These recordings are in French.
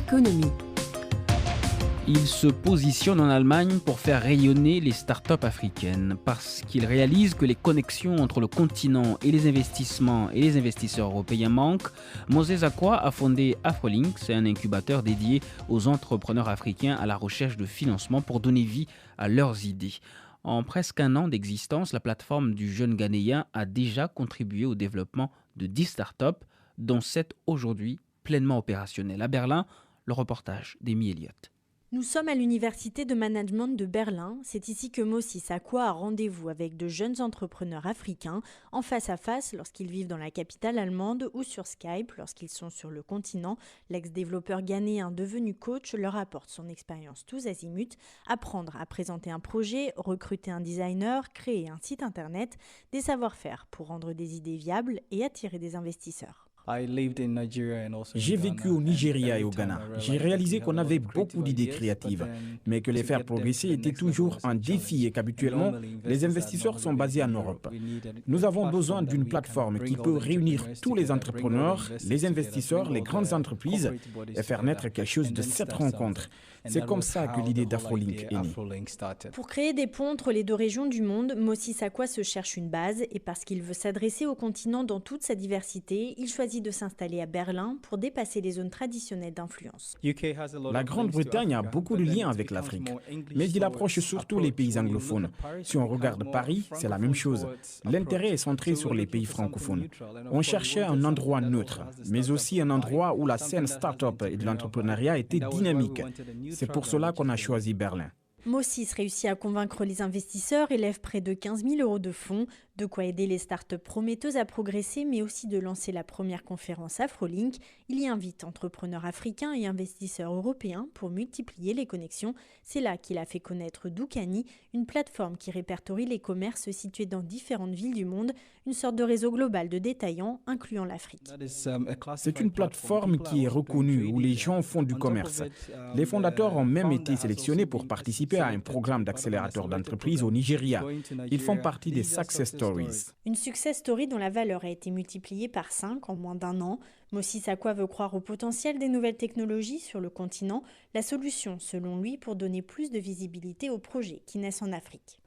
Économie. Il se positionne en Allemagne pour faire rayonner les startups africaines parce qu'il réalise que les connexions entre le continent et les investissements et les investisseurs européens manquent. Moses Akwa a fondé Afrolink, c'est un incubateur dédié aux entrepreneurs africains à la recherche de financement pour donner vie à leurs idées. En presque un an d'existence, la plateforme du jeune Ghanéen a déjà contribué au développement de 10 startups, dont 7 aujourd'hui pleinement opérationnelles. À Berlin, le reportage d'Amy Elliott. Nous sommes à l'université de management de Berlin. C'est ici que Moses Akwa a rendez-vous avec de jeunes entrepreneurs africains en face à face lorsqu'ils vivent dans la capitale allemande ou sur Skype lorsqu'ils sont sur le continent. L'ex-développeur ghanéen devenu coach leur apporte son expérience tous azimuts, apprendre à présenter un projet, recruter un designer, créer un site internet, des savoir-faire pour rendre des idées viables et attirer des investisseurs. J'ai vécu au Nigeria et au Ghana. J'ai réalisé qu'on avait beaucoup d'idées créatives, mais que les faire progresser était toujours un défi et qu'habituellement, les investisseurs sont basés en Europe. Nous avons besoin d'une plateforme qui peut réunir tous les entrepreneurs, les investisseurs, les grandes entreprises et faire naître quelque chose de cette rencontre. C'est comme ça que l'idée d'Afrolink est née. Pour créer des ponts entre les deux régions du monde, Moses Akwa se cherche une base et parce qu'il veut s'adresser au continent dans toute sa diversité, il choisit de s'installer à Berlin pour dépasser les zones traditionnelles d'influence. La Grande-Bretagne a beaucoup de liens avec l'Afrique, mais il approche surtout les pays anglophones. Si on regarde Paris, c'est la même chose. L'intérêt est centré sur les pays francophones. On cherchait un endroit neutre, mais aussi un endroit où la scène start-up et de l'entrepreneuriat était dynamique. C'est pour cela qu'on a choisi Berlin. Moses réussit à convaincre les investisseurs et lève près de 15 000 € de fonds, de quoi aider les startups prometteuses à progresser, mais aussi de lancer la première conférence Afrolink. Il y invite entrepreneurs africains et investisseurs européens pour multiplier les connexions. C'est là qu'il a fait connaître Doukani, une plateforme qui répertorie les commerces situés dans différentes villes du monde, une sorte de réseau global de détaillants incluant l'Afrique. C'est une plateforme qui est reconnue où les gens font du commerce. Les fondateurs ont même été sélectionnés pour participer à un programme d'accélérateur d'entreprise au Nigeria. Ils font partie des Success Stories. Une success story dont la valeur a été multipliée par 5 en moins d'un an. Moses Akwa veut croire au potentiel des nouvelles technologies sur le continent, la solution selon lui pour donner plus de visibilité aux projets qui naissent en Afrique.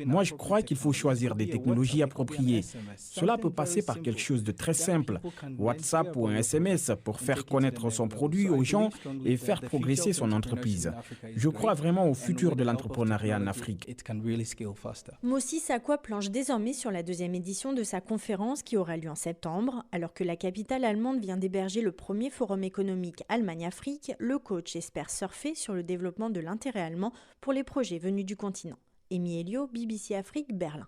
Moi, je crois qu'il faut choisir des technologies appropriées. Cela peut passer par quelque chose de très simple, WhatsApp ou un SMS, pour faire connaître son produit aux gens et faire progresser son entreprise. Je crois vraiment au futur de l'entrepreneuriat en Afrique. Moses Akwa planche désormais sur la deuxième édition de sa conférence qui aura lieu en septembre. Alors que la capitale allemande vient d'héberger le premier forum économique Allemagne-Afrique, le coach espère surfer sur le développement de l'intérêt allemand pour les projets venus du continent. Amy Elliott, BBC Afrique, Berlin.